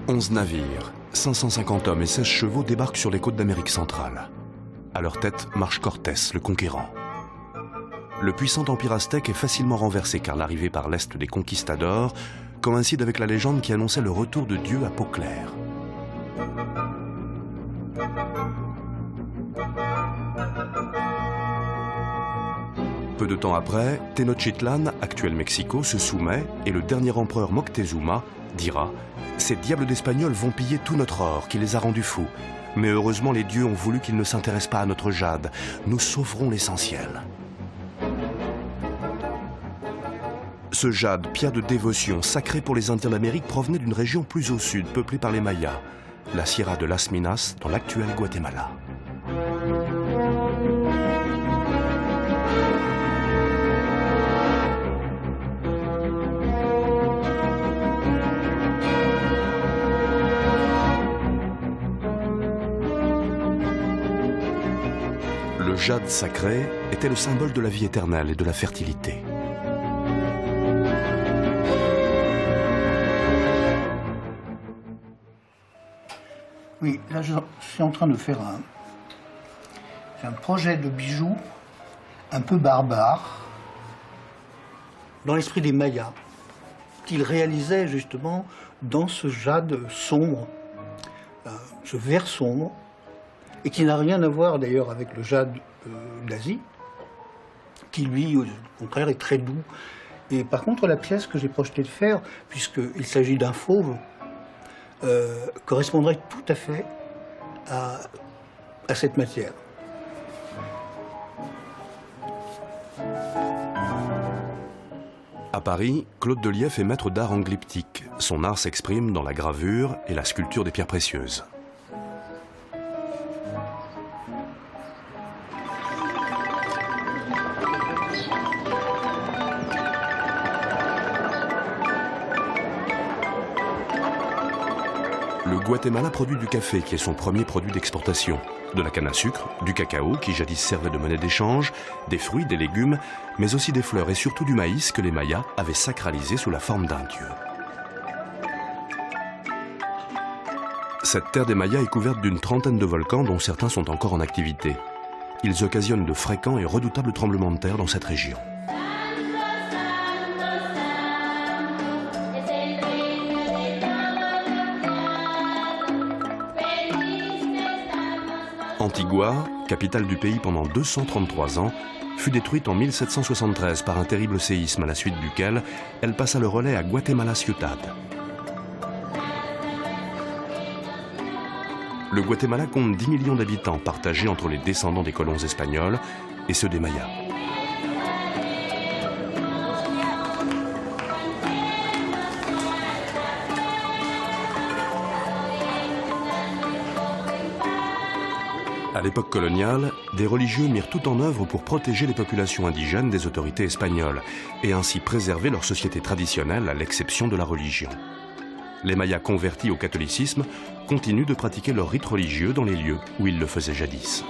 11 navires, 550 hommes et 16 chevaux débarquent sur les côtes d'Amérique centrale. À leur tête marche Cortés, le conquérant. Le puissant empire aztèque est facilement renversé car l'arrivée par l'est des conquistadors coïncide avec la légende qui annonçait le retour de Dieu à peau claire. Peu de temps après, Tenochtitlan, actuel Mexico, se soumet et le dernier empereur Moctezuma dira « Ces diables d'Espagnols vont piller tout notre or qui les a rendus fous. Mais heureusement les dieux ont voulu qu'ils ne s'intéressent pas à notre jade. Nous sauverons l'essentiel. » Ce jade, pierre de dévotion sacrée pour les Indiens d'Amérique, provenait d'une région plus au sud, peuplée par les Mayas, la Sierra de Las Minas, dans l'actuel Guatemala. Le jade sacré était le symbole de la vie éternelle et de la fertilité. Oui, là je suis en train de faire un projet de bijoux un peu barbare, dans l'esprit des Mayas, qu'ils réalisaient justement dans ce jade sombre, ce vert sombre, et qui n'a rien à voir d'ailleurs avec le jade d'Asie, qui lui, au contraire, est très doux. Et par contre, la pièce que j'ai projeté de faire, puisqu'il s'agit d'un fauve, correspondrait tout à fait à cette matière. À Paris, Claude Delief est maître d'art en glyptique. Son art s'exprime dans la gravure et la sculpture des pierres précieuses. Le Guatemala produit du café, qui est son premier produit d'exportation, de la canne à sucre, du cacao, qui jadis servait de monnaie d'échange, des fruits, des légumes, mais aussi des fleurs et surtout du maïs que les Mayas avaient sacralisé sous la forme d'un dieu. Cette terre des Mayas est couverte d'une trentaine de volcans dont certains sont encore en activité. Ils occasionnent de fréquents et redoutables tremblements de terre dans cette région. Antigua, capitale du pays pendant 233 ans, fut détruite en 1773 par un terrible séisme à la suite duquel elle passa le relais à Guatemala Ciudad. Le Guatemala compte 10 millions d'habitants partagés entre les descendants des colons espagnols et ceux des Mayas. À l'époque coloniale, des religieux mirent tout en œuvre pour protéger les populations indigènes des autorités espagnoles et ainsi préserver leur société traditionnelle à l'exception de la religion. Les Mayas convertis au catholicisme continuent de pratiquer leurs rites religieux dans les lieux où ils le faisaient jadis.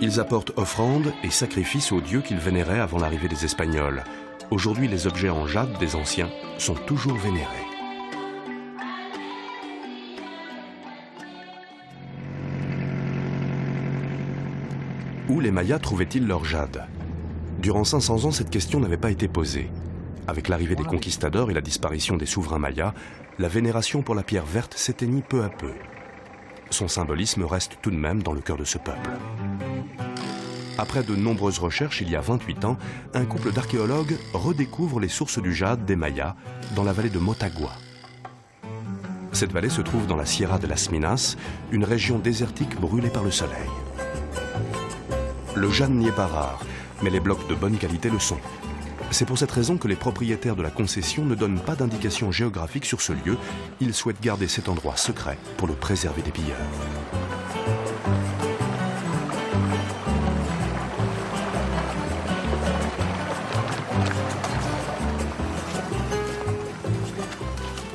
Ils apportent offrandes et sacrifices aux dieux qu'ils vénéraient avant l'arrivée des Espagnols. Aujourd'hui, les objets en jade des anciens sont toujours vénérés. Où les Mayas trouvaient-ils leur jade? Durant 500 ans, cette question n'avait pas été posée. Avec l'arrivée des conquistadors et la disparition des souverains mayas, la vénération pour la pierre verte s'éteignit peu à peu. Son symbolisme reste tout de même dans le cœur de ce peuple. Après de nombreuses recherches, il y a 28 ans, un couple d'archéologues redécouvre les sources du jade des Mayas dans la vallée de Motagua. Cette vallée se trouve dans la Sierra de Las Minas, une région désertique brûlée par le soleil. Le jade n'y est pas rare, mais les blocs de bonne qualité le sont. C'est pour cette raison que les propriétaires de la concession ne donnent pas d'indication géographique sur ce lieu. Ils souhaitent garder cet endroit secret pour le préserver des pilleurs.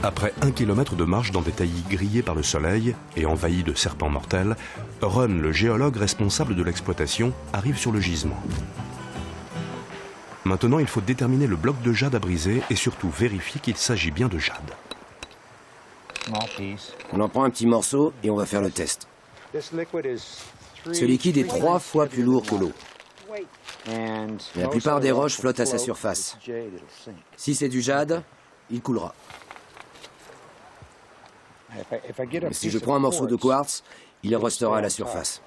Après 1 kilomètre de marche dans des taillis grillés par le soleil et envahis de serpents mortels, Ron, le géologue responsable de l'exploitation, arrive sur le gisement. Maintenant, il faut déterminer le bloc de jade à briser et surtout vérifier qu'il s'agit bien de jade. On en prend un petit morceau et on va faire le test. Ce liquide est 3 fois plus lourd que l'eau. La plupart des roches flottent à sa surface. Si c'est du jade, il coulera. Mais si je prends un morceau de quartz, il restera à la surface.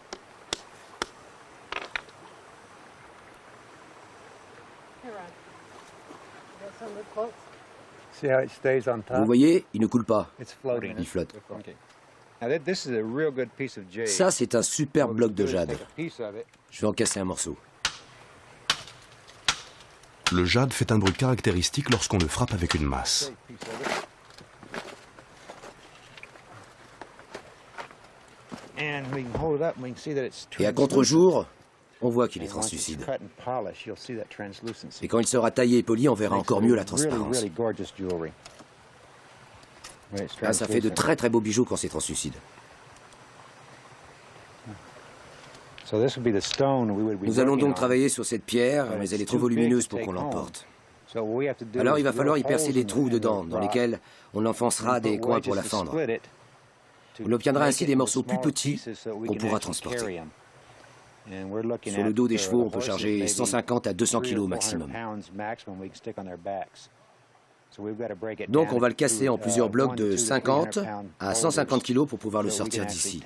Vous voyez, il ne coule pas. Il flotte. Ça, c'est un super bloc de jade. Je vais en casser un morceau. Le jade fait un bruit caractéristique lorsqu'on le frappe avec une masse. Et à contre-jour, on voit qu'il est translucide. Et quand il sera taillé et poli, on verra encore mieux la transparence. Ah, ça fait de très très beaux bijoux quand c'est translucide. Nous allons donc travailler sur cette pierre, mais elle est trop volumineuse pour qu'on l'emporte. Alors il va falloir y percer des trous dedans, dans lesquels on enfoncera des coins pour la fendre. On obtiendra ainsi des morceaux plus petits qu'on pourra transporter. Sur le dos des chevaux, on peut charger 150 à 200 kilos maximum. Donc on va le casser en plusieurs blocs de 50 à 150 kilos pour pouvoir le sortir d'ici.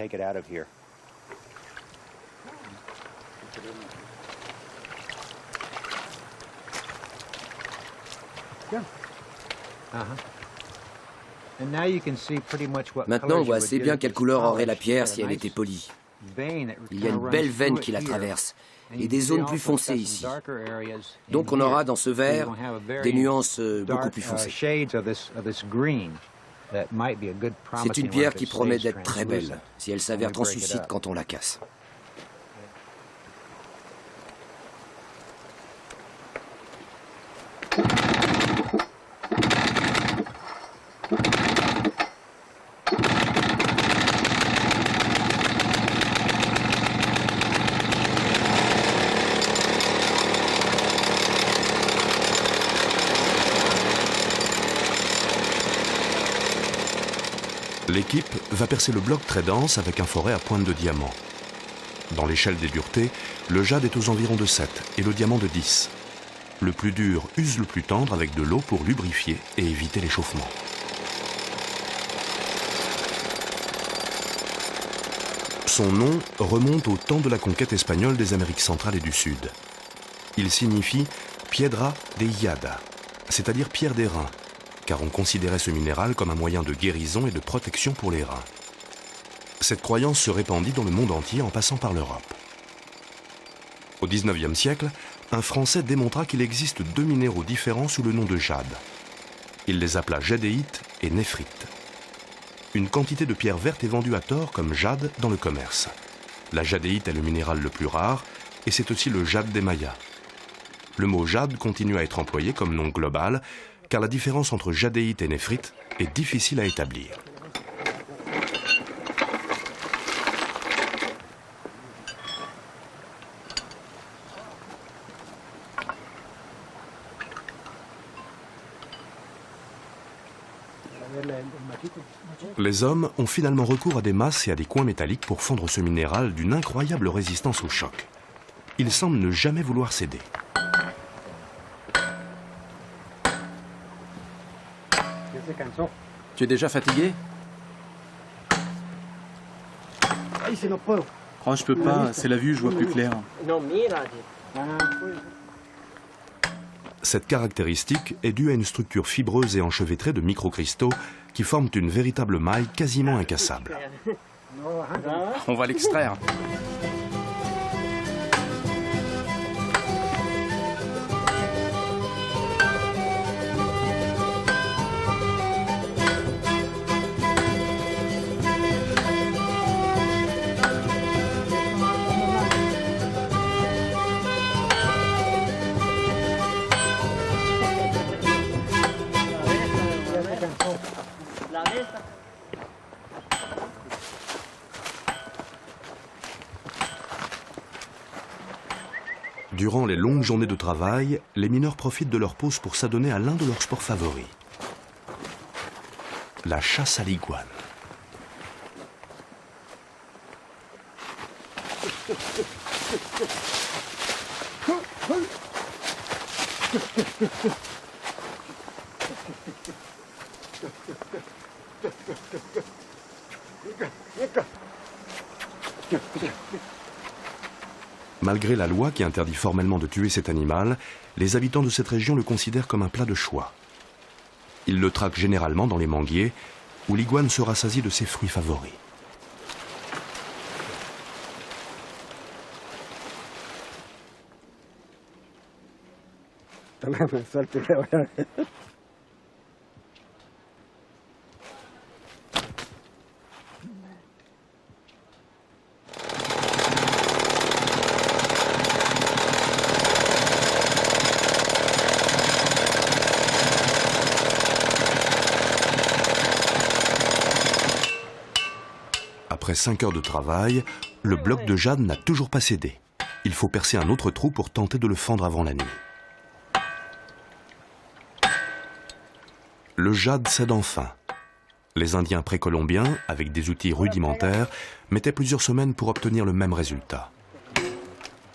Maintenant, on voit assez bien quelle couleur aurait la pierre si elle était polie. Il y a une belle veine qui la traverse et des zones plus foncées ici. Donc on aura dans ce vert des nuances beaucoup plus foncées. C'est une pierre qui promet d'être très belle si elle s'avère translucide quand on la casse. L'équipe va percer le bloc très dense avec un forêt à pointe de diamant. Dans l'échelle des duretés, le jade est aux environs de 7 et le diamant de 10. Le plus dur use le plus tendre avec de l'eau pour lubrifier et éviter l'échauffement. Son nom remonte au temps de la conquête espagnole des Amériques centrales et du Sud. Il signifie « piedra de híllada », c'est-à-dire « pierre des reins », car on considérait ce minéral comme un moyen de guérison et de protection pour les reins. Cette croyance se répandit dans le monde entier en passant par l'Europe. Au XIXe siècle, un Français démontra qu'il existe 2 minéraux différents sous le nom de jade. Il les appela jadéite et néphrite. Une quantité de pierre verte est vendue à tort comme jade dans le commerce. La jadéite est le minéral le plus rare et c'est aussi le jade des Mayas. Le mot jade continue à être employé comme nom global car la différence entre jadéite et néphrite est difficile à établir. Les hommes ont finalement recours à des masses et à des coins métalliques pour fondre ce minéral d'une incroyable résistance au choc. Il semble ne jamais vouloir céder. Tu es déjà fatigué? Oh, je peux pas, c'est la vue, je vois plus clair. Cette caractéristique est due à une structure fibreuse et enchevêtrée de microcristaux qui forment une véritable maille quasiment incassable. On va l'extraire. Durant les longues journées de travail, les mineurs profitent de leur pause pour s'adonner à l'un de leurs sports favoris. La chasse à l'iguane. Malgré la loi qui interdit formellement de tuer cet animal, les habitants de cette région le considèrent comme un plat de choix. Ils le traquent généralement dans les manguiers, où l'iguane se rassasie de ses fruits favoris. Après 5 heures de travail, le bloc de jade n'a toujours pas cédé. Il faut percer un autre trou pour tenter de le fendre avant la nuit. Le jade cède enfin. Les Indiens précolombiens, avec des outils rudimentaires, mettaient plusieurs semaines pour obtenir le même résultat.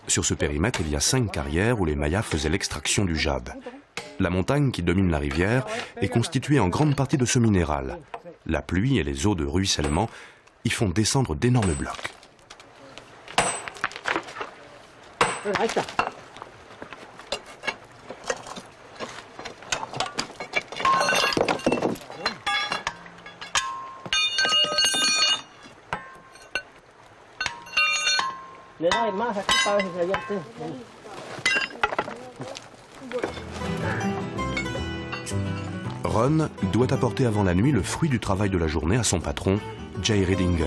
Sur ce périmètre, il y a 5 carrières où les Mayas faisaient l'extraction du jade. La montagne qui domine la rivière est constituée en grande partie de ce minéral. La pluie et les eaux de ruissellement y font descendre d'énormes blocs. Ron doit apporter avant la nuit le fruit du travail de la journée à son patron, Jay Ridinger.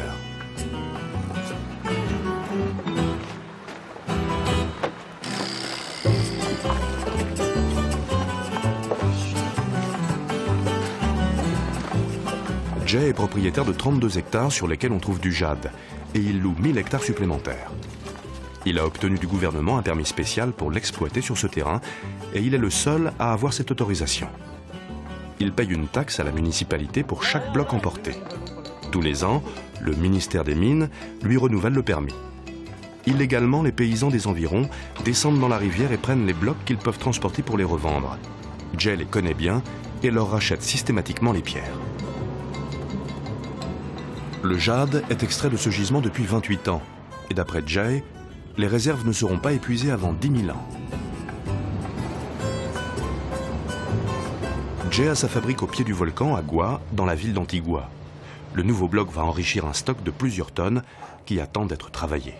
Jay est propriétaire de 32 hectares sur lesquels on trouve du jade et il loue 1000 hectares supplémentaires. Il a obtenu du gouvernement un permis spécial pour l'exploiter sur ce terrain et il est le seul à avoir cette autorisation. Il paye une taxe à la municipalité pour chaque bloc emporté. Tous les ans, le ministère des Mines lui renouvelle le permis. Illégalement, les paysans des environs descendent dans la rivière et prennent les blocs qu'ils peuvent transporter pour les revendre. Jay les connaît bien et leur rachète systématiquement les pierres. Le jade est extrait de ce gisement depuis 28 ans. Et d'après Jay, les réserves ne seront pas épuisées avant 10 000 ans. Jay a sa fabrique au pied du volcan à Gua, dans la ville d'Antigua. Le nouveau bloc va enrichir un stock de plusieurs tonnes qui attend d'être travaillé.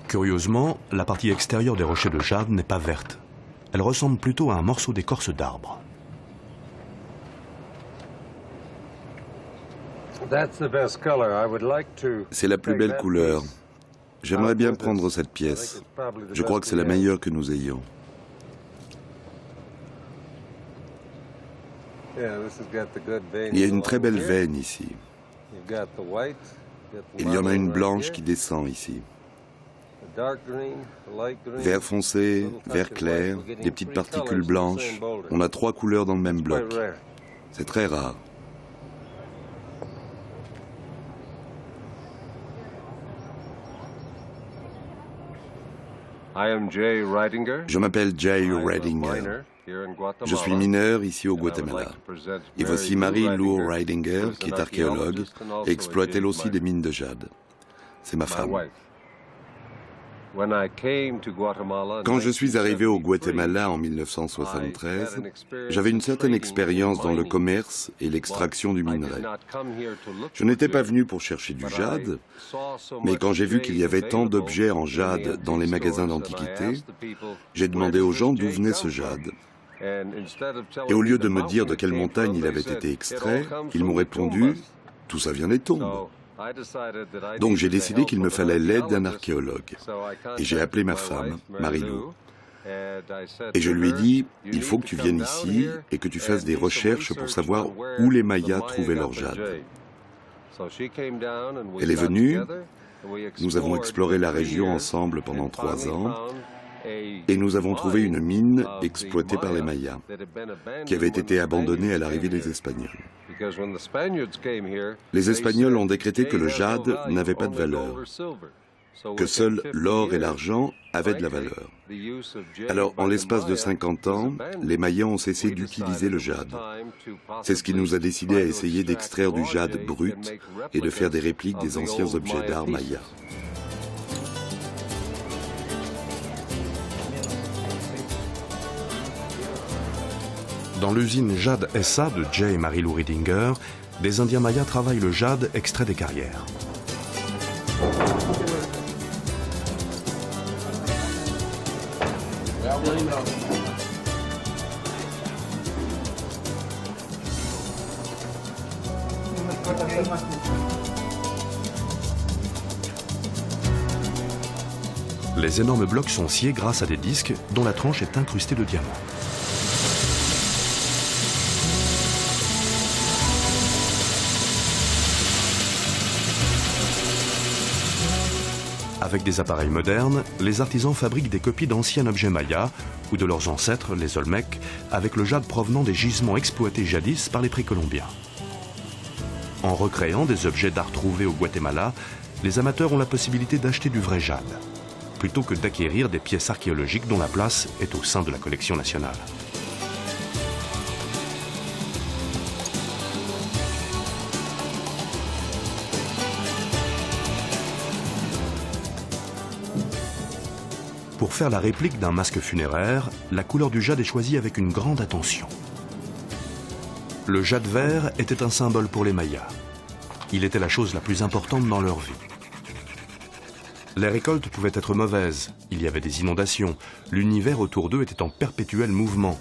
Curieusement, la partie extérieure des rochers de jade n'est pas verte. Elle ressemble plutôt à un morceau d'écorce d'arbre. C'est la plus belle couleur. J'aimerais bien prendre cette pièce. Je crois que c'est la meilleure que nous ayons. Il y a une très belle veine ici. Il y en a une blanche qui descend ici. Vert foncé, vert clair, des petites particules blanches. On a 3 couleurs dans le même bloc. C'est très rare. Je m'appelle Jay Ridinger. Je suis mineur ici au Guatemala. Et voici Marie-Lou Ridinger, qui est archéologue et exploite elle aussi des mines de jade. C'est ma femme. Quand je suis arrivé au Guatemala en 1973, j'avais une certaine expérience dans le commerce et l'extraction du minerai. Je n'étais pas venu pour chercher du jade, mais quand j'ai vu qu'il y avait tant d'objets en jade dans les magasins d'antiquités, j'ai demandé aux gens d'où venait ce jade. Et au lieu de me dire de quelle montagne il avait été extrait, ils m'ont répondu « Tout ça vient des tombes ». Donc j'ai décidé qu'il me fallait l'aide d'un archéologue. Et j'ai appelé ma femme, Marie-Lou. Et je lui ai dit, il faut que tu viennes ici et que tu fasses des recherches pour savoir où les Mayas trouvaient leur jade. Elle est venue, nous avons exploré la région ensemble pendant 3 ans, et nous avons trouvé une mine exploitée par les Mayas, qui avait été abandonnée à l'arrivée des Espagnols. Les Espagnols ont décrété que le jade n'avait pas de valeur, que seuls l'or et l'argent avaient de la valeur. Alors, en l'espace de 50 ans, les Mayas ont cessé d'utiliser le jade. C'est ce qui nous a décidé à essayer d'extraire du jade brut et de faire des répliques des anciens objets d'art mayas. Dans l'usine Jade SA de Jay et Marie-Lou Riedinger, des Indiens mayas travaillent le jade extrait des carrières. Les énormes blocs sont sciés grâce à des disques dont la tranche est incrustée de diamants. Avec des appareils modernes, les artisans fabriquent des copies d'anciens objets mayas ou de leurs ancêtres, les Olmecs, avec le jade provenant des gisements exploités jadis par les précolombiens. En recréant des objets d'art trouvés au Guatemala, les amateurs ont la possibilité d'acheter du vrai jade, plutôt que d'acquérir des pièces archéologiques dont la place est au sein de la collection nationale. Pour faire la réplique d'un masque funéraire, la couleur du jade est choisie avec une grande attention. Le jade vert était un symbole pour les Mayas. Il était la chose la plus importante dans leur vie. Les récoltes pouvaient être mauvaises, il y avait des inondations, l'univers autour d'eux était en perpétuel mouvement.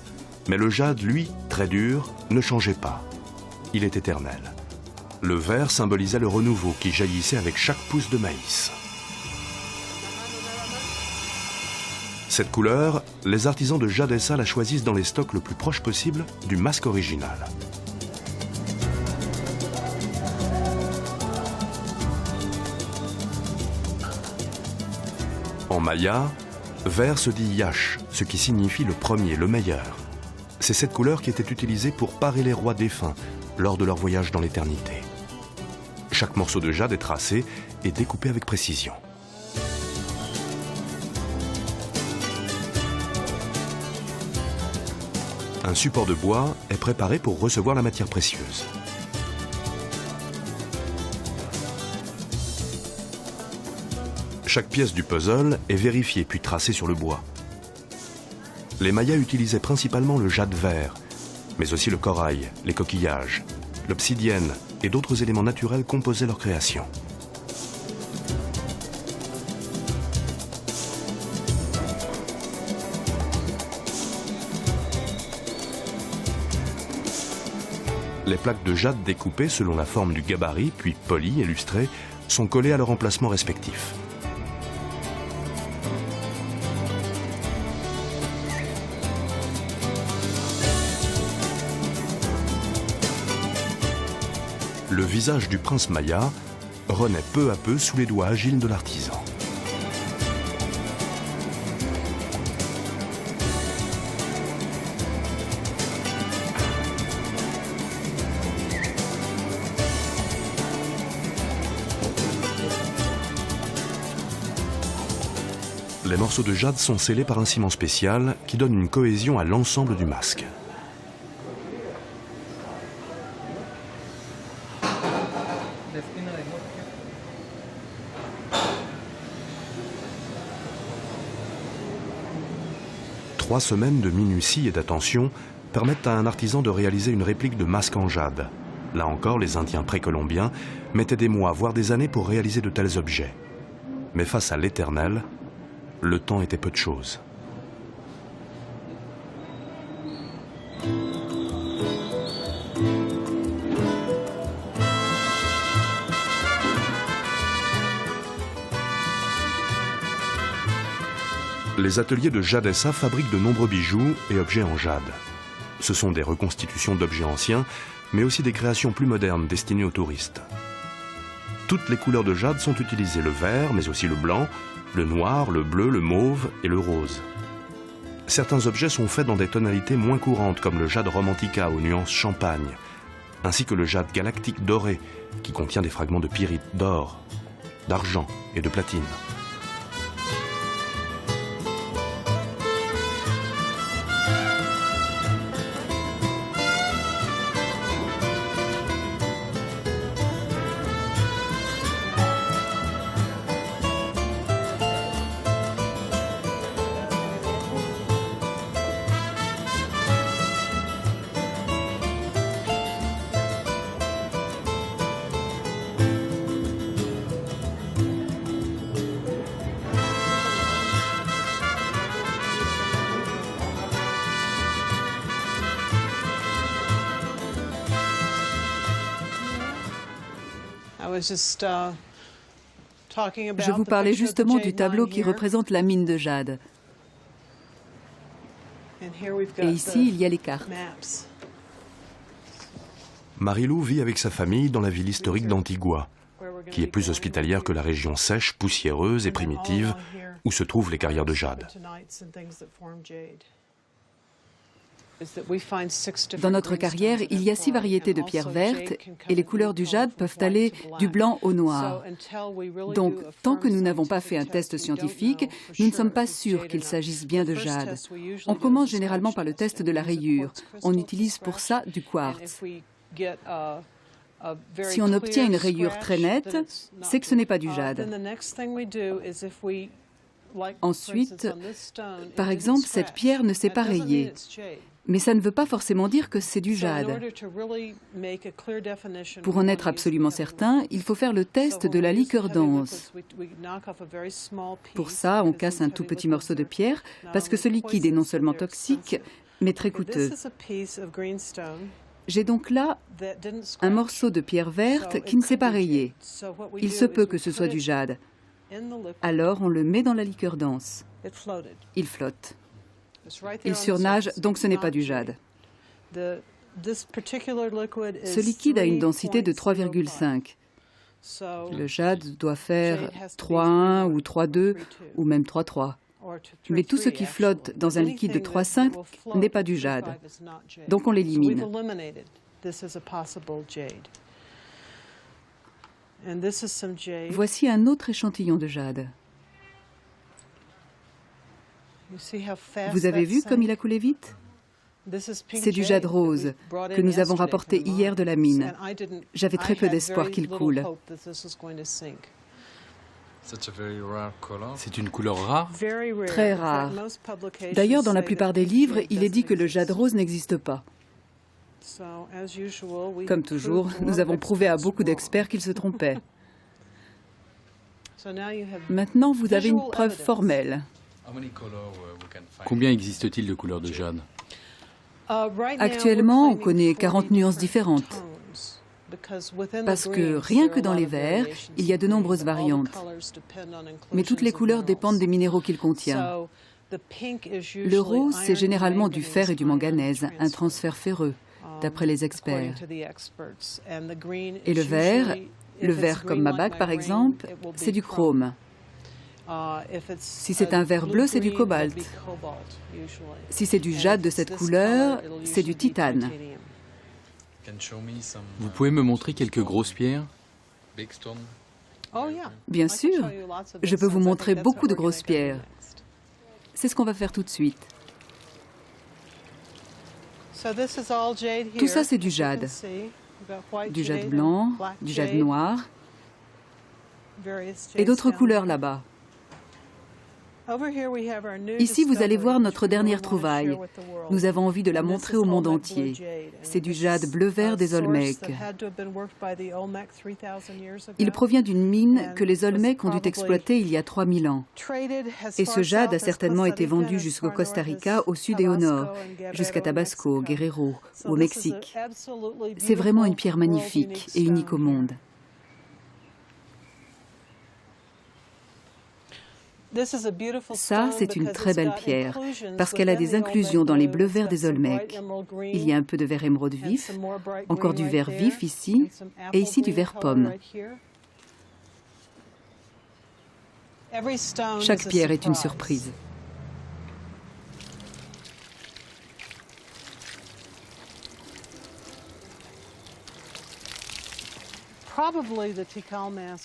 Mais le jade, lui, très dur, ne changeait pas. Il est éternel. Le vert symbolisait le renouveau qui jaillissait avec chaque pousse de maïs. Cette couleur, les artisans de Jade SA la choisissent dans les stocks le plus proche possible du masque original. En maya, vert se dit yash, ce qui signifie le premier, le meilleur. C'est cette couleur qui était utilisée pour parer les rois défunts lors de leur voyage dans l'éternité. Chaque morceau de jade est tracé et découpé avec précision. Un support de bois est préparé pour recevoir la matière précieuse. Chaque pièce du puzzle est vérifiée puis tracée sur le bois. Les Mayas utilisaient principalement le jade vert, mais aussi le corail, les coquillages, l'obsidienne et d'autres éléments naturels composaient leur création. Les plaques de jade découpées selon la forme du gabarit, puis polies et lustrées, sont collées à leur emplacement respectif. Le visage du prince maya renaît peu à peu sous les doigts agiles de l'artisan. Les morceaux de jade sont scellés par un ciment spécial qui donne une cohésion à l'ensemble du masque. Trois semaines de minutie et d'attention permettent à un artisan de réaliser une réplique de masque en jade. Là encore, les Indiens précolombiens mettaient des mois, voire des années pour réaliser de tels objets. Mais face à l'éternel, le temps était peu de choses. Les Les ateliers de Jade SA fabriquent de nombreux bijoux et objets en jade. Ce sont des reconstitutions d'objets anciens, mais aussi des créations plus modernes destinées aux touristes. Toutes les couleurs de jade sont utilisées, le vert, mais aussi le blanc, le noir, le bleu, le mauve et le rose. Certains objets sont faits dans des tonalités moins courantes, comme le jade romantica aux nuances champagne, ainsi que le jade galactique doré, qui contient des fragments de pyrite, d'or, d'argent et de platine. Je vous parlais justement du tableau qui représente la mine de jade. Et ici, il y a les cartes. Marilou vit avec sa famille dans la ville historique d'Antigua, qui est plus hospitalière que la région sèche, poussiéreuse et primitive où se trouvent les carrières de jade. Dans notre carrière, il y a 6 variétés de pierres vertes et les couleurs du jade peuvent aller du blanc au noir. Donc, tant que nous n'avons pas fait un test scientifique, nous ne sommes pas sûrs qu'il s'agisse bien de jade. On commence généralement par le test de la rayure. On utilise pour ça du quartz. Si on obtient une rayure très nette, c'est que ce n'est pas du jade. Ensuite, par exemple, cette pierre ne s'est pas rayée. Mais ça ne veut pas forcément dire que c'est du jade. Pour en être absolument certain, il faut faire le test de la liqueur dense. Pour ça, on casse un tout petit morceau de pierre, parce que ce liquide est non seulement toxique, mais très coûteux. J'ai donc là un morceau de pierre verte qui ne s'est pas rayé. Il se peut que ce soit du jade. Alors on le met dans la liqueur dense. Il flotte. Il surnage, donc ce n'est pas du jade. Ce liquide a une densité de 3,5. Le jade doit faire 3,1 ou 3,2 ou même 3,3. Mais tout ce qui flotte dans un liquide de 3,5 n'est pas du jade. Donc on l'élimine. Voici un autre échantillon de jade. Vous avez vu comme il a coulé vite? C'est du jade rose que nous avons rapporté hier de la mine. J'avais très peu d'espoir qu'il coule. C'est une couleur rare? Très rare. D'ailleurs, dans la plupart des livres, il est dit que le jade rose n'existe pas. Comme toujours, nous avons prouvé à beaucoup d'experts qu'ils se trompaient. Maintenant, vous avez une preuve formelle. Combien existe-t-il de couleurs de jade? Actuellement, on connaît 40 nuances différentes. Parce que rien que dans les verts, il y a de nombreuses variantes. Mais toutes les couleurs dépendent des minéraux qu'il contient. Le rose, c'est généralement du fer et du manganèse, un transfert ferreux, d'après les experts. Et le vert comme ma bague par exemple, c'est du chrome. Si c'est un vert bleu, c'est du cobalt. Si c'est du jade de cette couleur, c'est du titane. Vous pouvez me montrer quelques grosses pierres? Bien sûr, je peux vous montrer beaucoup de grosses pierres. C'est ce qu'on va faire tout de suite. Tout ça, c'est du jade. Du jade blanc, du jade noir et d'autres couleurs là-bas. Ici, vous allez voir notre dernière trouvaille. Nous avons envie de la montrer au monde entier. C'est du jade bleu-vert des Olmecs. Il provient d'une mine que les Olmecs ont dû exploiter il y a 3000 ans. Et ce jade a certainement été vendu jusqu'au Costa Rica, au sud et au nord, jusqu'à Tabasco, Guerrero, au Mexique. C'est vraiment une pierre magnifique et unique au monde. Ça, c'est une très belle pierre, parce qu'elle a des inclusions dans les bleus-verts des Olmecs. Il y a un peu de vert émeraude vif, encore du vert vif ici, et ici du vert pomme. Chaque pierre est une surprise.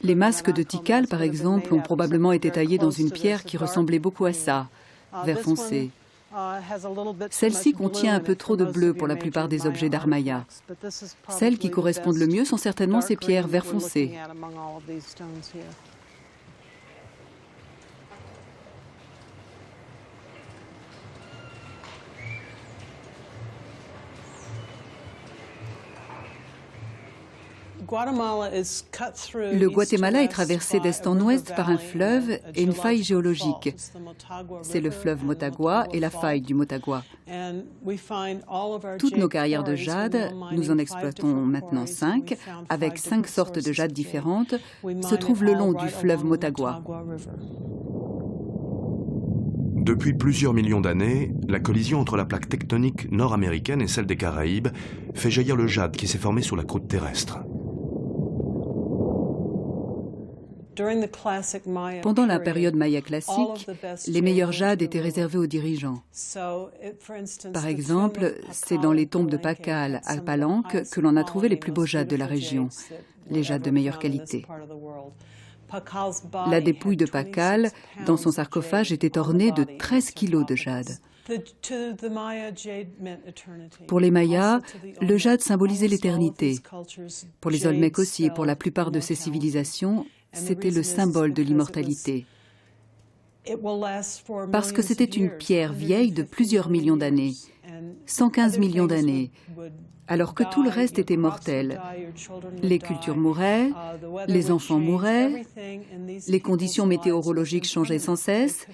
Les masques de Tikal, par exemple, ont probablement été taillés dans une pierre qui ressemblait beaucoup à ça, vert foncé. Celle-ci contient un peu trop de bleu pour la plupart des objets d'art maya. Celles qui correspondent le mieux sont certainement ces pierres vert foncé. Le Guatemala est traversé d'est en ouest par un fleuve et une faille géologique. C'est le fleuve Motagua et la faille du Motagua. Toutes nos carrières de jade, nous en exploitons maintenant 5, avec 5 sortes de jade différentes, se trouvent le long du fleuve Motagua. Depuis plusieurs millions d'années, la collision entre la plaque tectonique nord-américaine et celle des Caraïbes fait jaillir le jade qui s'est formé sur la croûte terrestre. Pendant la période maya classique, les meilleurs jades étaient réservés aux dirigeants. Par exemple, c'est dans les tombes de Pakal à Palenque que l'on a trouvé les plus beaux jades de la région, les jades de meilleure qualité. La dépouille de Pakal, dans son sarcophage, était ornée de 13 kilos de jade. Pour les Mayas, le jade symbolisait l'éternité. Pour les Olmecs aussi et pour la plupart de ces civilisations, c'était le symbole de l'immortalité. Parce que c'était une pierre vieille de plusieurs millions d'années, 115 millions d'années, alors que tout le reste était mortel. Les cultures mouraient, les enfants mouraient, les conditions météorologiques changeaient sans cesse,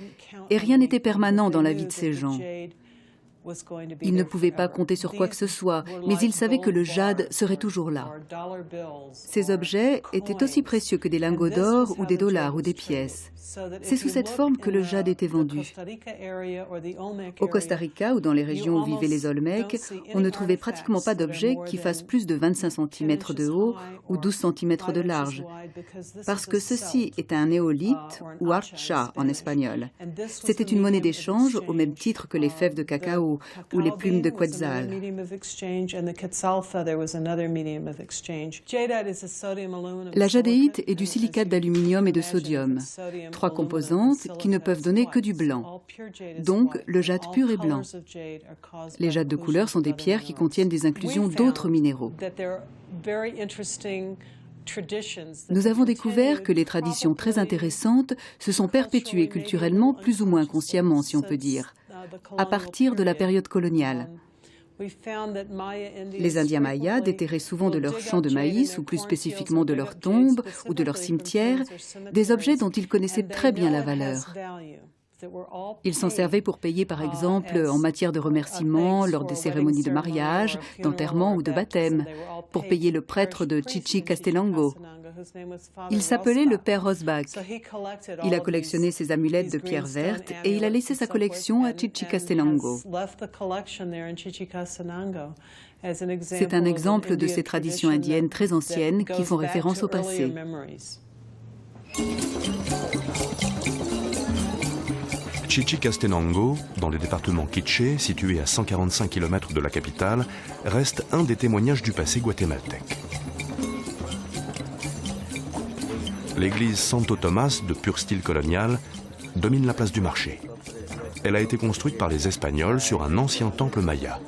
et rien n'était permanent dans la vie de ces gens. Ils ne pouvaient pas compter sur quoi que ce soit, mais ils savaient que le jade serait toujours là. Ces objets étaient aussi précieux que des lingots d'or ou des dollars ou des pièces. C'est sous cette forme que le jade était vendu. Au Costa Rica ou dans les régions où vivaient les Olmecs, on ne trouvait pratiquement pas d'objets qui fassent plus de 25 cm de haut ou 12 cm de large, parce que ceci est un néolithe ou archa en espagnol. C'était une monnaie d'échange au même titre que les fèves de cacao ou les plumes de quetzal. La jadéite est du silicate d'aluminium et de sodium, 3 composantes qui ne peuvent donner que du blanc. Donc, le jade pur est blanc. Les jades de couleur sont des pierres qui contiennent des inclusions d'autres minéraux. Nous avons découvert que les traditions très intéressantes se sont perpétuées culturellement, plus ou moins consciemment, si on peut dire, à partir de la période coloniale. Les Indiens mayas déterraient souvent de leurs champs de maïs, ou plus spécifiquement de leurs tombes ou de leurs cimetières, des objets dont ils connaissaient très bien la valeur. Ils s'en servaient pour payer, par exemple, en matière de remerciements lors des cérémonies de mariage, d'enterrement ou de baptême, pour payer le prêtre de Chichicastenango. Il s'appelait le père Rosbach. Il a collectionné ses amulettes de pierre verte et il a laissé sa collection à Chichicastenango. C'est un exemple de ces traditions indiennes très anciennes qui font référence au passé. Chichicastenango, dans le département Quiché, situé à 145 km de la capitale, reste un des témoignages du passé guatémaltèque. L'église Santo Tomás, de pur style colonial, domine la place du marché. Elle a été construite par les Espagnols sur un ancien temple maya.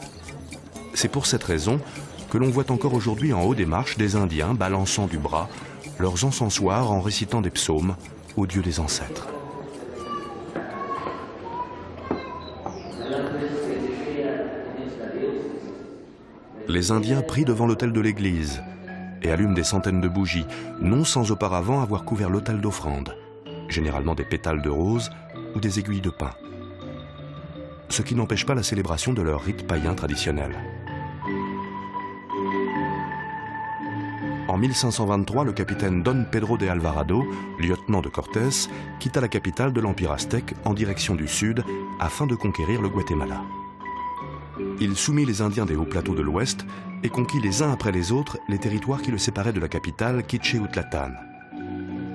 C'est pour cette raison que l'on voit encore aujourd'hui en haut des marches des Indiens balançant du bras leurs encensoirs en récitant des psaumes aux dieux des ancêtres. Les Indiens prient devant l'autel de l'église et allument des centaines de bougies, non sans auparavant avoir couvert l'autel d'offrandes, généralement des pétales de rose ou des aiguilles de pin. Ce qui n'empêche pas la célébration de leur rite païen traditionnel. En 1523, le capitaine Don Pedro de Alvarado, lieutenant de Cortés, quitta la capitale de l'Empire aztèque en direction du sud afin de conquérir le Guatemala. Il soumit les Indiens des hauts plateaux de l'Ouest et conquit les uns après les autres les territoires qui le séparaient de la capitale Quiché-Utlatan.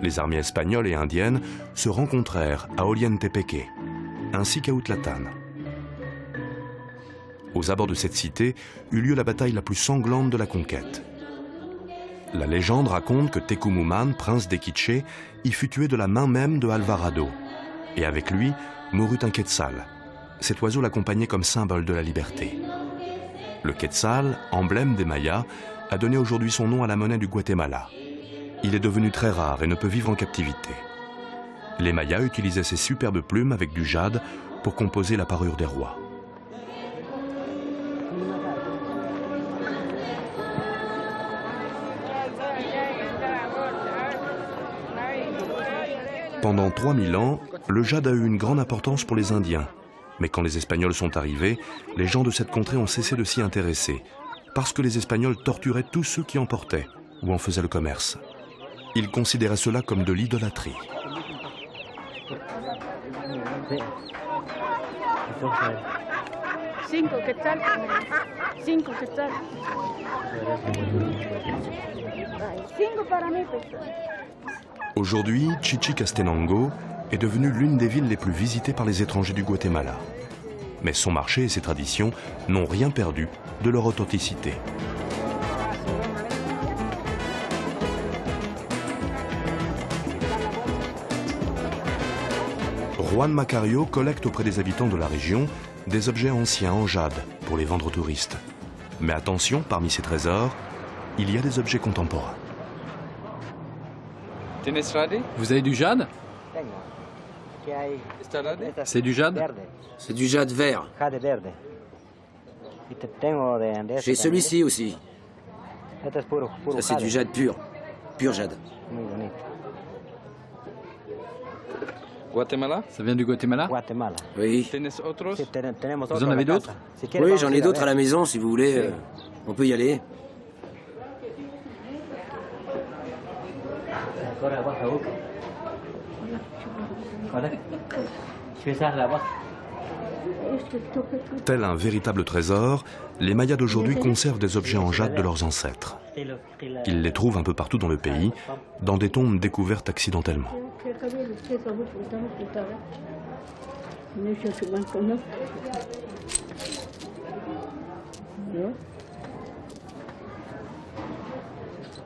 Les armées espagnoles et indiennes se rencontrèrent à Ollantepec, ainsi qu'à Utlatan. Aux abords de cette cité eut lieu la bataille la plus sanglante de la conquête. La légende raconte que Tecumumán, prince des Quichés, y fut tué de la main même de Alvarado. Et avec lui mourut un quetzal. Cet oiseau l'accompagnait comme symbole de la liberté. Le quetzal, emblème des Mayas, a donné aujourd'hui son nom à la monnaie du Guatemala. Il est devenu très rare et ne peut vivre en captivité. Les Mayas utilisaient ces superbes plumes avec du jade pour composer la parure des rois. Pendant 3000 ans, le jade a eu une grande importance pour les Indiens. Mais quand les Espagnols sont arrivés, les gens de cette contrée ont cessé de s'y intéresser, parce que les Espagnols torturaient tous ceux qui en portaient ou en faisaient le commerce. Ils considéraient cela comme de l'idolâtrie. Aujourd'hui, Chichicastenango est devenue l'une des villes les plus visitées par les étrangers du Guatemala. Mais son marché et ses traditions n'ont rien perdu de leur authenticité. Juan Macario collecte auprès des habitants de la région des objets anciens en jade pour les vendre aux touristes. Mais attention, parmi ces trésors, il y a des objets contemporains. Vous avez du jade? C'est du jade? C'est du jade vert. J'ai celui-ci aussi. Ça, c'est du jade pur. Pur jade. Guatemala? Ça vient du Guatemala? Oui. Vous en avez d'autres? Oui, j'en ai d'autres à la maison, si vous voulez. On peut y aller. Tel un véritable trésor, les Mayas d'aujourd'hui conservent des objets en jade de leurs ancêtres. Ils les trouvent un peu partout dans le pays, dans des tombes découvertes accidentellement.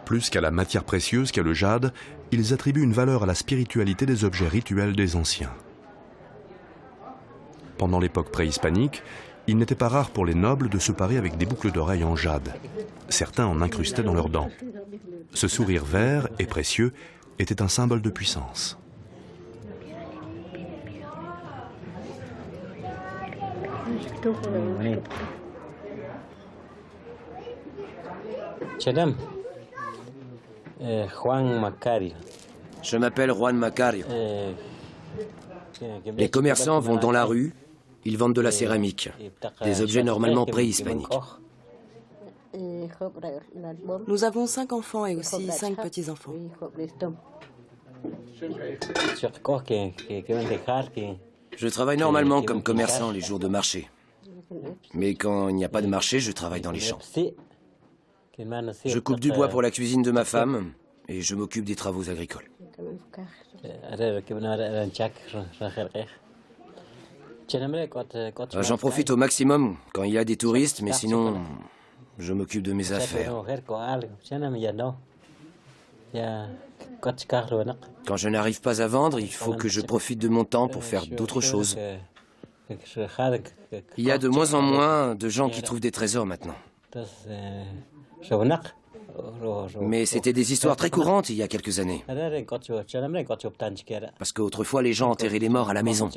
Plus qu'à la matière précieuse qu'est le jade, ils attribuent une valeur à la spiritualité des objets rituels des anciens. Pendant l'époque préhispanique, il n'était pas rare pour les nobles de se parer avec des boucles d'oreilles en jade. Certains en incrustaient dans leurs dents. Ce sourire vert et précieux était un symbole de puissance. Juan Macario. Je m'appelle Juan Macario. Les commerçants vont dans la rue, ils vendent de la céramique, des objets normalement préhispaniques. Nous avons 5 enfants et aussi 5 petits-enfants. Je travaille normalement comme commerçant les jours de marché. Mais quand il n'y a pas de marché, je travaille dans les champs. Je coupe du bois pour la cuisine de ma femme et je m'occupe des travaux agricoles. J'en profite au maximum quand il y a des touristes, mais sinon, je m'occupe de mes affaires. Quand je n'arrive pas à vendre, il faut que je profite de mon temps pour faire d'autres choses. Il y a de moins en moins de gens qui trouvent des trésors maintenant. Mais c'était des histoires très courantes il y a quelques années. Parce qu'autrefois, les gens enterraient les morts à la maison.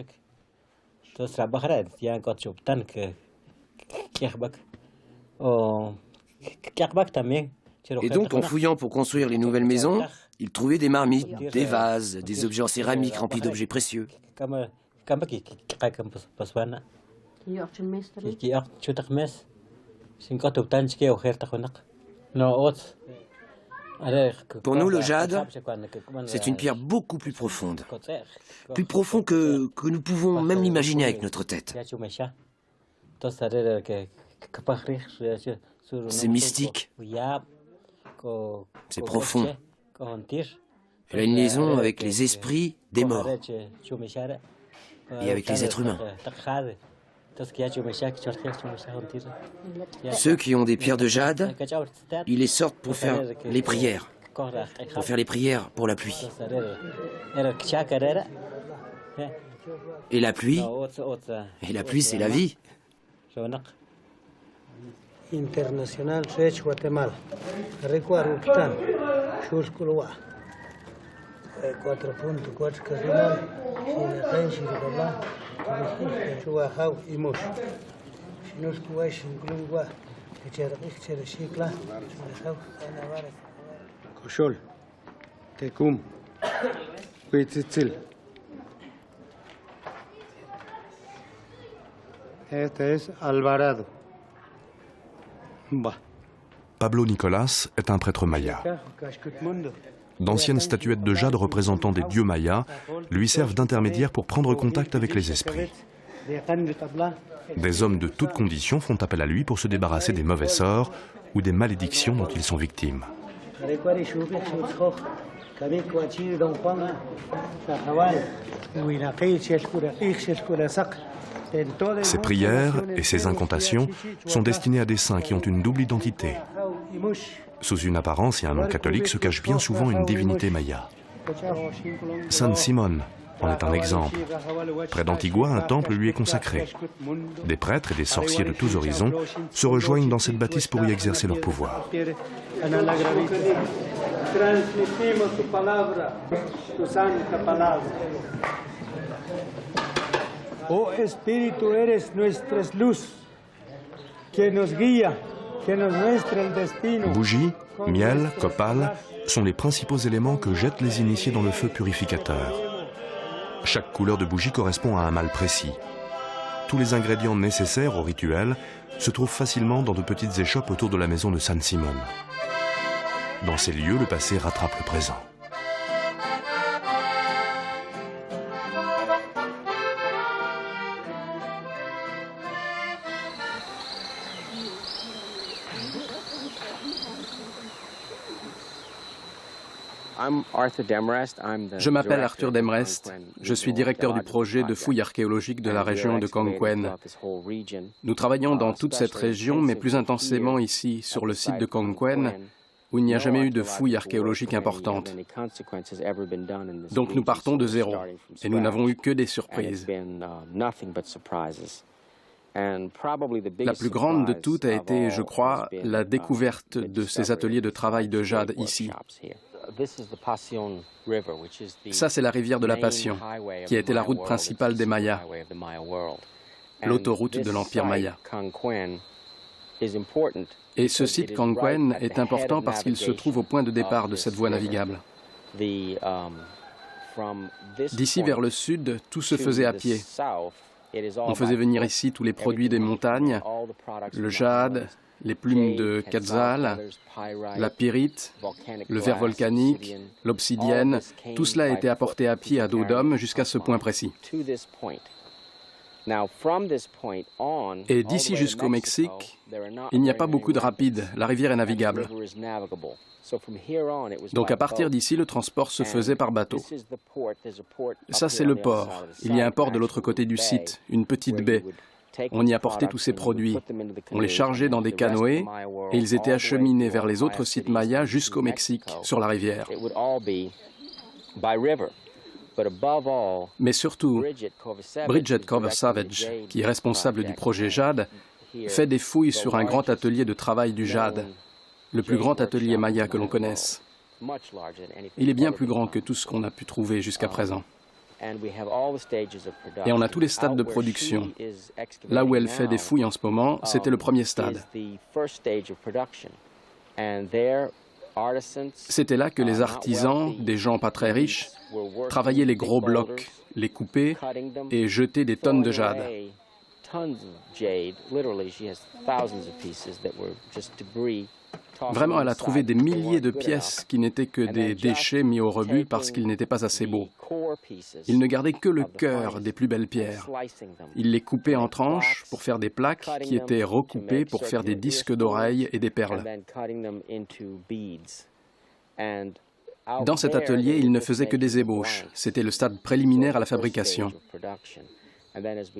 Et donc, en fouillant pour construire les nouvelles maisons, ils trouvaient des marmites, des vases, des objets en céramique remplis d'objets précieux. Pour nous, le jade, c'est une pierre beaucoup plus profonde. Plus profonde que nous pouvons même l'imaginer avec notre tête. C'est mystique. C'est profond. Elle a une liaison avec les esprits des morts et avec les êtres humains. Ceux qui ont des pierres de jade, ils les sortent pour faire les prières. Pour faire les prières pour la pluie. Et la pluie, c'est la vie. International Sech Guatemala. Recuerdo Octán, Shulkulwa. 4.4 Casimón, Sinacay, Shirabala, Chuahau y Mush. Sinuskuwa, Shinkulwa, Echarabik, Cherashikla, Sinahau, Anavara. Koshol, Tekum, Huitzitzil. Este es Alvarado. Pablo Nicolas est un prêtre maya. D'anciennes statuettes de jade représentant des dieux mayas lui servent d'intermédiaire pour prendre contact avec les esprits. Des hommes de toutes conditions font appel à lui pour se débarrasser des mauvais sorts ou des malédictions dont ils sont victimes. Ces prières et ces incantations sont destinées à des saints qui ont une double identité. Sous une apparence et un nom catholique se cache bien souvent une divinité maya. San Simón en est un exemple. Près d'Antigua, un temple lui est consacré. Des prêtres et des sorciers de tous horizons se rejoignent dans cette bâtisse pour y exercer leur pouvoir. Oh Espíritu, eres nuestra luz, que nos guía, que nos muestra el destino. Bougies, miel, copal sont les principaux éléments que jettent les initiés dans le feu purificateur. Chaque couleur de bougie correspond à un mal précis. Tous les ingrédients nécessaires au rituel se trouvent facilement dans de petites échoppes autour de la maison de San Simón. Dans ces lieux, le passé rattrape le présent. Je m'appelle Arthur Demrest. Je suis directeur du projet de fouilles archéologiques de la région de Congquen. Nous travaillons dans toute cette région, mais plus intensément ici, sur le site de Congquen, où il n'y a jamais eu de fouilles archéologiques importantes. Donc nous partons de zéro, et nous n'avons eu que des surprises. La plus grande de toutes a été, je crois, la découverte de ces ateliers de travail de jade ici. Ça, c'est la rivière de la Passion, qui a été la route principale des Mayas, l'autoroute de l'Empire Maya. Et ce site Congquen est important parce qu'il se trouve au point de départ de cette voie navigable. D'ici vers le sud, tout se faisait à pied. On faisait venir ici tous les produits des montagnes, le jade, les plumes de quetzal, la pyrite, le verre volcanique, l'obsidienne, tout cela a été apporté à pied à dos d'homme jusqu'à ce point précis. Et d'ici jusqu'au Mexique, il n'y a pas beaucoup de rapides, la rivière est navigable. Donc à partir d'ici, le transport se faisait par bateau. Ça, c'est le port. Il y a un port de l'autre côté du site, une petite baie. On y apportait tous ces produits. On les chargeait dans des canoës et ils étaient acheminés vers les autres sites mayas jusqu'au Mexique, sur la rivière. Mais surtout, Bridget Cover Savage, qui est responsable du projet Jade, fait des fouilles sur un grand atelier de travail du jade, le plus grand atelier maya que l'on connaisse. Il est bien plus grand que tout ce qu'on a pu trouver jusqu'à présent. Et on a tous les stades de production. Là où elle fait des fouilles en ce moment, c'était le premier stade. C'était là que les artisans, des gens pas très riches, travaillaient les gros blocs, les coupaient et jetaient des tonnes de jade. Vraiment, elle a trouvé des milliers de pièces qui n'étaient que des déchets mis au rebut parce qu'ils n'étaient pas assez beaux. Il ne gardait que le cœur des plus belles pierres. Il les coupait en tranches pour faire des plaques qui étaient recoupées pour faire des disques d'oreilles et des perles. Dans cet atelier, il ne faisait que des ébauches. C'était le stade préliminaire à la fabrication.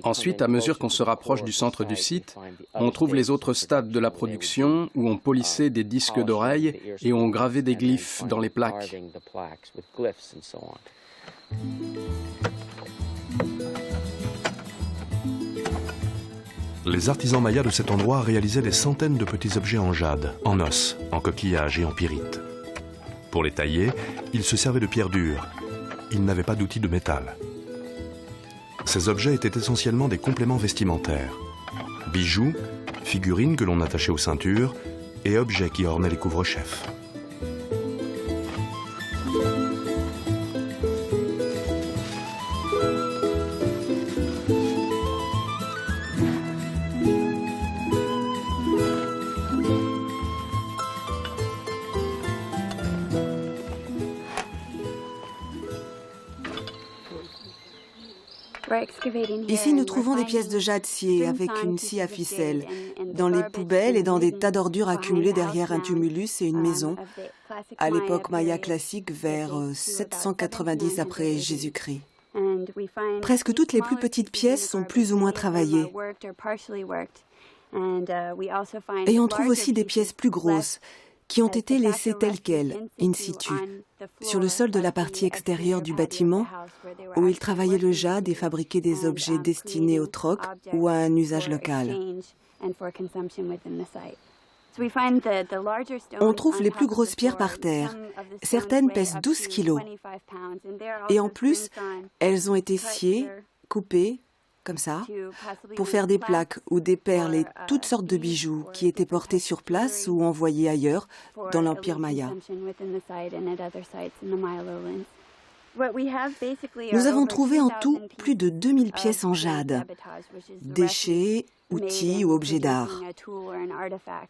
Ensuite, à mesure qu'on se rapproche du centre du site, on trouve les autres stades de la production où on polissait des disques d'oreilles et on gravait des glyphes dans les plaques. Les artisans mayas de cet endroit réalisaient des centaines de petits objets en jade, en os, en coquillage et en pyrite. Pour les tailler, ils se servaient de pierres dures. Ils n'avaient pas d'outils de métal. Ces objets étaient essentiellement des compléments vestimentaires. Bijoux, figurines que l'on attachait aux ceintures et objets qui ornaient les couvre-chefs. Ici, nous trouvons des pièces de jade sciées avec une scie à ficelle, dans les poubelles et dans des tas d'ordures accumulées derrière un tumulus et une maison, à l'époque maya classique vers 790 après Jésus-Christ. Presque toutes les plus petites pièces sont plus ou moins travaillées. Et on trouve aussi des pièces plus grosses, qui ont été laissées telles quelles, in situ, sur le sol de la partie extérieure du bâtiment, où ils travaillaient le jade et fabriquaient des objets destinés au troc ou à un usage local. On trouve les plus grosses pierres par terre. Certaines pèsent 12 kilos. Et en plus, elles ont été sciées, coupées, comme ça, pour faire des plaques ou des perles et toutes sortes de bijoux qui étaient portés sur place ou envoyés ailleurs dans l'Empire Maya. Nous avons trouvé en tout plus de 2000 pièces en jade, déchets, outils ou objets d'art.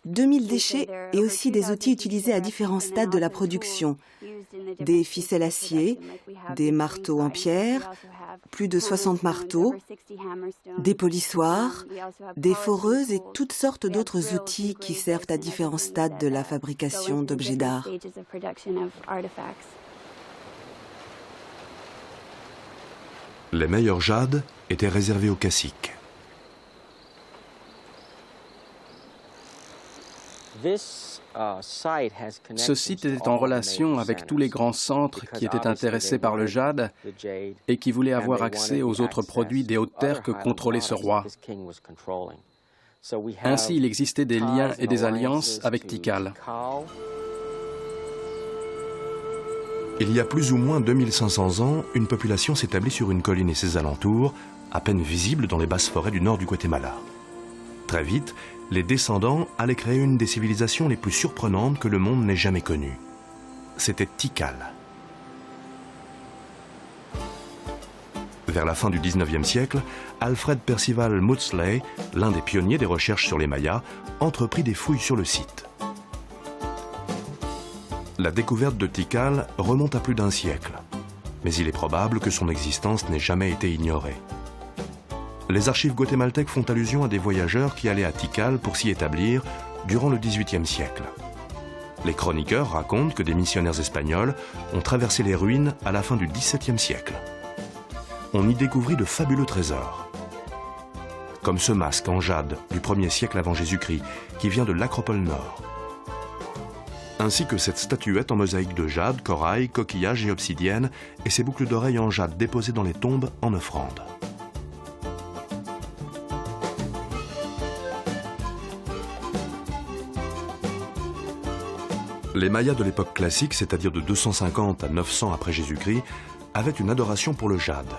2000 déchets et aussi des outils utilisés à différents stades de la production, des ficelles à acier, des marteaux en pierre, plus de 60 marteaux, des polissoirs, des foreuses et toutes sortes d'autres outils qui servent à différents stades de la fabrication d'objets d'art. Les meilleurs jades étaient réservés aux caciques. Ce site était en relation avec tous les grands centres qui étaient intéressés par le jade et qui voulaient avoir accès aux autres produits des hautes terres que contrôlait ce roi. Ainsi, il existait des liens et des alliances avec Tikal. Il y a plus ou moins 2500 ans, une population s'établit sur une colline et ses alentours, à peine visible dans les basses forêts du nord du Guatemala. Très vite, les descendants allaient créer une des civilisations les plus surprenantes que le monde n'ait jamais connues. C'était Tikal. Vers la fin du 19e siècle, Alfred Percival Maudslay, l'un des pionniers des recherches sur les Mayas, entreprit des fouilles sur le site. La découverte de Tikal remonte à plus d'un siècle, mais il est probable que son existence n'ait jamais été ignorée. Les archives guatémaltèques font allusion à des voyageurs qui allaient à Tikal pour s'y établir durant le XVIIIe siècle. Les chroniqueurs racontent que des missionnaires espagnols ont traversé les ruines à la fin du XVIIe siècle. On y découvrit de fabuleux trésors, comme ce masque en jade du 1er siècle avant Jésus-Christ qui vient de l'Acropole Nord, ainsi que cette statuette en mosaïque de jade, corail, coquillage et obsidienne et ses boucles d'oreilles en jade déposées dans les tombes en offrande. Les Mayas de l'époque classique, c'est-à-dire de 250 à 900 après Jésus-Christ, avaient une adoration pour le jade.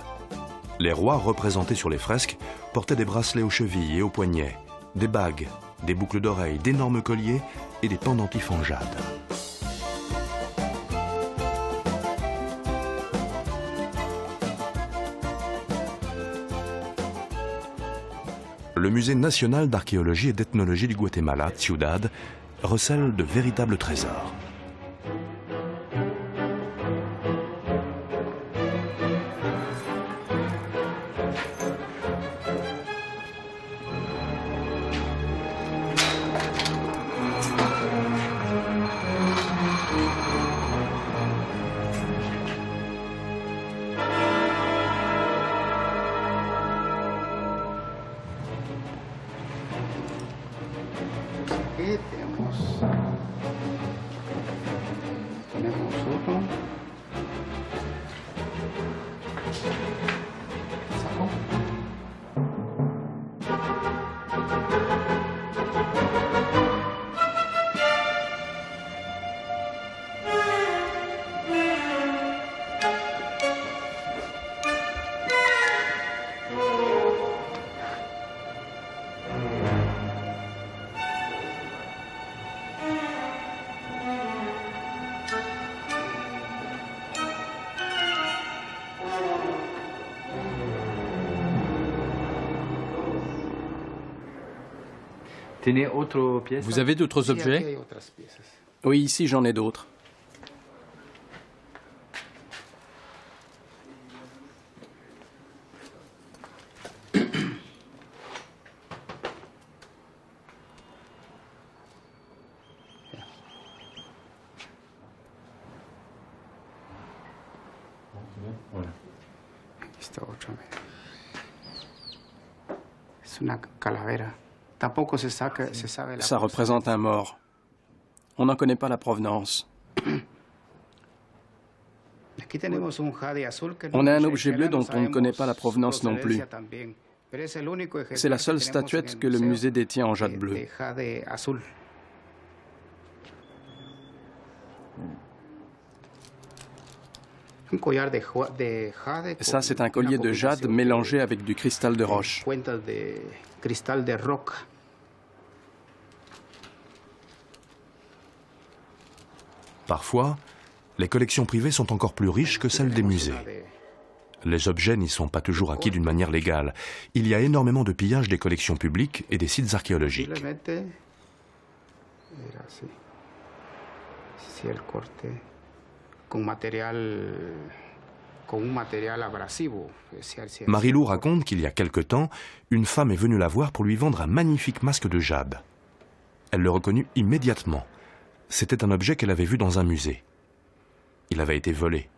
Les rois représentés sur les fresques portaient des bracelets aux chevilles et aux poignets, des bagues, des boucles d'oreilles, d'énormes colliers et des pendentifs en jade. Le Musée national d'archéologie et d'ethnologie du Guatemala, Ciudad, recèlent de véritables trésors. Vous avez d'autres objets? Oui, ici j'en ai d'autres. Ça représente un mort. On n'en connaît pas la provenance. On a un objet bleu dont on ne connaît pas la provenance non plus. C'est la seule statuette que le musée détient en jade bleu. Ça, c'est un collier de jade mélangé avec du cristal de roche. Parfois, les collections privées sont encore plus riches que celles des musées. Les objets n'y sont pas toujours acquis d'une manière légale. Il y a énormément de pillages des collections publiques et des sites archéologiques. Marilou raconte qu'il y a quelque temps, une femme est venue la voir pour lui vendre un magnifique masque de jade. Elle le reconnut immédiatement. C'était un objet qu'elle avait vu dans un musée. Il avait été volé.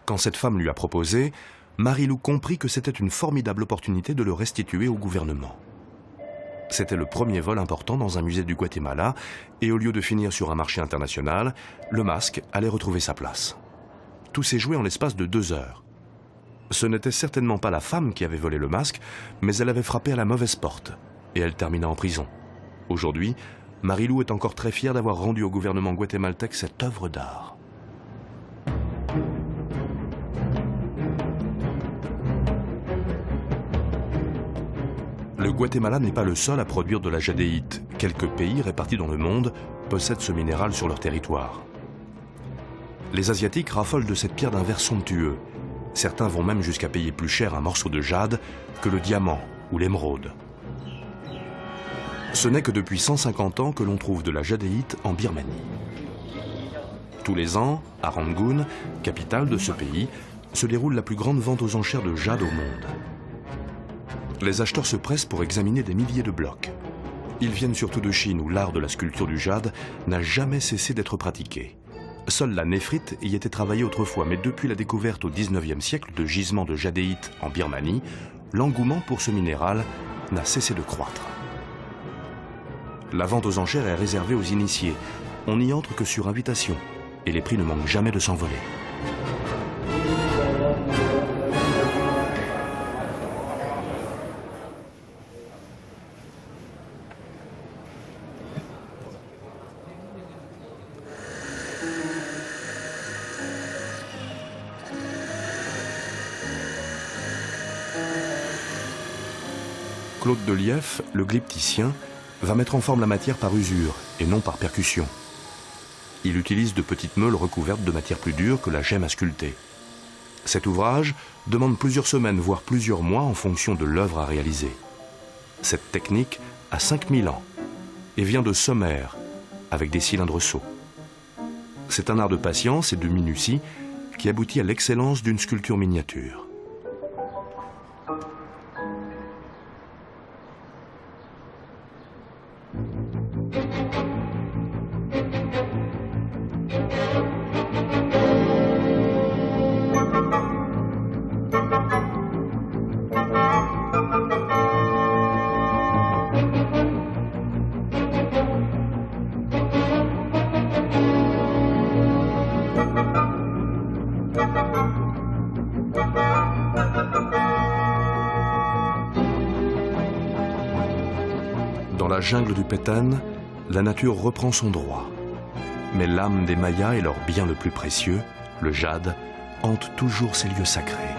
Quand cette femme lui a proposé, Marilou comprit que c'était une formidable opportunité de le restituer au gouvernement. C'était le premier vol important dans un musée du Guatemala, et au lieu de finir sur un marché international, le masque allait retrouver sa place. Tout s'est joué en l'espace de 2 heures. Ce n'était certainement pas la femme qui avait volé le masque, mais elle avait frappé à la mauvaise porte, et elle termina en prison. Aujourd'hui, Marilou est encore très fière d'avoir rendu au gouvernement guatémaltèque cette œuvre d'art. Le Guatemala n'est pas le seul à produire de la jadéite. Quelques pays répartis dans le monde possèdent ce minéral sur leur territoire. Les Asiatiques raffolent de cette pierre d'un verre somptueux. Certains vont même jusqu'à payer plus cher un morceau de jade que le diamant ou l'émeraude. Ce n'est que depuis 150 ans que l'on trouve de la jadéite en Birmanie. Tous les ans, à Rangoon, capitale de ce pays, se déroule la plus grande vente aux enchères de jade au monde. Les acheteurs se pressent pour examiner des milliers de blocs. Ils viennent surtout de Chine où l'art de la sculpture du jade n'a jamais cessé d'être pratiqué. Seule la néphrite y était travaillée autrefois, mais depuis la découverte au XIXe siècle de gisements de jadéite en Birmanie, l'engouement pour ce minéral n'a cessé de croître. La vente aux enchères est réservée aux initiés. On n'y entre que sur invitation, et les prix ne manquent jamais de s'envoler. Claude Delief, le glypticien, va mettre en forme la matière par usure et non par percussion. Il utilise de petites meules recouvertes de matière plus dure que la gemme à sculpter. Cet ouvrage demande plusieurs semaines, voire plusieurs mois en fonction de l'œuvre à réaliser. Cette technique a 5000 ans. et vient de Sumer, avec des cylindres sauts. C'est un art de patience et de minutie qui aboutit à l'excellence d'une sculpture miniature. Dans la jungle du Petén, la nature reprend son droit. Mais l'âme des Mayas et leur bien le plus précieux, le jade, hante toujours ces lieux sacrés.